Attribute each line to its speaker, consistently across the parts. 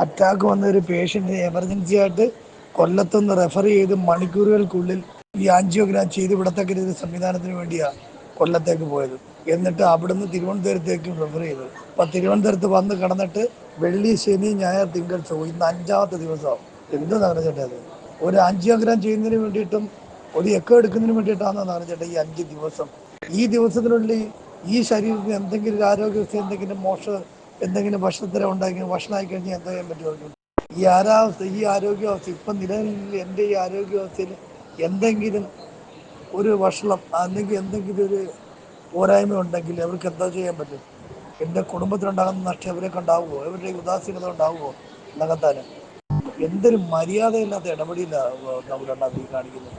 Speaker 1: Attack വന്ന ഒരു പേഷ്യൻറ്റിനെ emergency ആയിട്ട് കൊല്ലത്തുനിന്ന് റെഫർ ചെയ്ത് മണിക്കൂറുകൾക്കുള്ളിൽ ഈ ആൻജിയോഗ്രാം ചെയ്ത് വിടത്തക്ക ഒരു സംവിധാനത്തിന് വേണ്ടിയാണ് കൊല്ലത്തേക്ക് പോയത്. എന്നിട്ട് അവിടുന്ന് തിരുവനന്തപുരത്തേക്കും റെഫർ ചെയ്തു. അപ്പം തിരുവനന്തപുരത്ത് വന്ന് കിടന്നിട്ട് വെള്ളി, ശനി, ഞായർ, തിങ്കൾ, ചൊവ്വ, ഇന്ന് 5ാമത്തെ ദിവസമാവും. എന്ത് നടന്നിട്ട് അത് ഒരു ആൻജിയോഗ്രാം ചെയ്യുന്നതിന് വേണ്ടിയിട്ടും ഒരു എക്കോ എടുക്കുന്നതിന് വേണ്ടിയിട്ടാണെന്ന് നടന്നിട്ട് ഈ 5 ദിവസം. ഈ ദിവസത്തിനുള്ളിൽ ഈ ശരീരത്തിന് എന്തെങ്കിലും ഒരു ആരോഗ്യവസ്ഥ, എന്തെങ്കിലും ഭക്ഷണത്തിനെ ഉണ്ടാക്കി ഭക്ഷണമായി കഴിഞ്ഞാൽ എന്താ ചെയ്യാൻ പറ്റുമോ? ഈ ആരോഗ്യാവസ്ഥ ഇപ്പം നിലവിൽ എൻ്റെ ഈ ആരോഗ്യാവസ്ഥയിൽ എന്തെങ്കിലും ഒരു വഷളം അല്ലെങ്കിൽ എന്തെങ്കിലും ഒരു പോരായ്മ ഉണ്ടെങ്കിൽ അവർക്ക് എന്താ ചെയ്യാൻ പറ്റും? എൻ്റെ കുടുംബത്തിനുണ്ടാകുന്ന നഷ്ടം അവരൊക്കെ ഉണ്ടാവുമോ? അവരുടെ ഉദാസീനത ഉണ്ടാവുമോ? നികത്താൻ എന്തൊരു മര്യാദയില്ലാത്ത ഇടപെടിയില്ല ഈ കാണിക്കുന്നത്.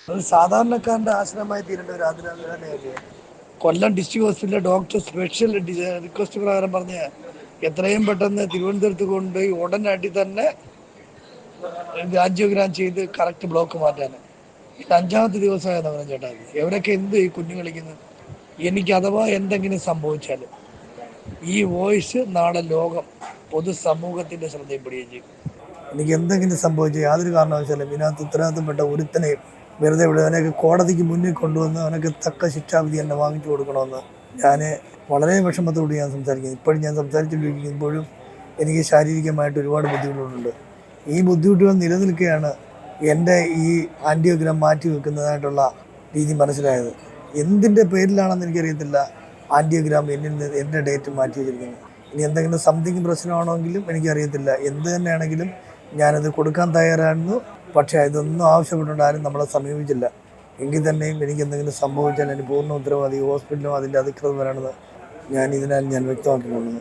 Speaker 1: ഒരു സാധാരണക്കാരൻ്റെ ആശ്രമമായി തീരേണ്ട ഒരു ആതിരാഗ്രഹമല്ലേ. കൊല്ലം ഡിസ്ട്രിക്ട് ഹോസ്പിറ്റലിലെ ഡോക്ടർ സ്പെഷ്യൽ റിക്വസ്റ്റ് പ്രകാരം പറഞ്ഞ എത്രയും പെട്ടെന്ന് തിരുവനന്തപുരത്ത് കൊണ്ടുപോയി ഉടനടി തന്നെ ആൻജിയോഗ്രാം ചെയ്ത് കറക്റ്റ് ബ്ലോക്ക് മാറ്റാൻ. ഇത് 5ാമത്തെ ദിവസമായെന്ന് പറഞ്ഞു ചേട്ടാ. എവരൊക്കെ എന്ത് ഈ കുഞ്ഞു കളിക്കുന്നത്? എനിക്ക് അഥവാ എന്തെങ്കിലും സംഭവിച്ചാൽ ഈ വോയിസ് നാളെ ലോകം പൊതുസമൂഹത്തിൻ്റെ ശ്രദ്ധയിൽപ്പെടുകയും ചെയ്യും. എനിക്ക് എന്തെങ്കിലും സംഭവിച്ചാൽ യാതൊരു കാരണവശാലും ഇതിനകത്ത് ഉത്തരവാദിത്തപ്പെട്ട ഒരുത്തനെയും വെറുതെ വിടുക. അവനൊക്കെ കോടതിക്ക് മുന്നിൽ കൊണ്ടുവന്ന് അവനൊക്കെ തക്ക ശിക്ഷാവിധി തന്നെ വാങ്ങിച്ചു കൊടുക്കണമെന്ന് ഞാൻ വളരെ വിഷമത്തോട് ഞാൻ സംസാരിക്കുന്നത്. ഇപ്പോഴും ഞാൻ സംസാരിച്ചുകൊണ്ടിരിക്കുമ്പോഴും എനിക്ക് ശാരീരികമായിട്ട് ഒരുപാട് ബുദ്ധിമുട്ടുകളുണ്ട്. ഈ ബുദ്ധിമുട്ടുകൾ നിലനിൽക്കുകയാണ് എൻ്റെ ഈ ആൻജിയോഗ്രാം മാറ്റി വെക്കുന്നതായിട്ടുള്ള രീതി മനസ്സിലായത്. എന്തിൻ്റെ പേരിലാണെന്ന് എനിക്കറിയത്തില്ല ആൻജിയോഗ്രാം എൻ്റെ ഡേറ്റ് മാറ്റി വെച്ചിരിക്കുന്നത്. ഇനി എന്തെങ്കിലും സംതിങ് പ്രശ്നമാണെങ്കിലും എനിക്കറിയത്തില്ല. എന്ത് തന്നെയാണെങ്കിലും ഞാനത് കൊടുക്കാൻ തയ്യാറായിരുന്നു. പക്ഷേ ഇതൊന്നും ആവശ്യപ്പെട്ടുകൊണ്ട് ആരും നമ്മളെ സമീപിച്ചില്ല. എങ്കിൽ തന്നെയും എനിക്ക് എന്തെങ്കിലും സംഭവിച്ചാൽ അതിന് പൂർണ്ണ ഉത്തരവാദി ഹോസ്പിറ്റലും അതിൻ്റെ അധികൃതരാണെന്ന് ഞാൻ വ്യക്തമാക്കിക്കൊള്ളുന്നു.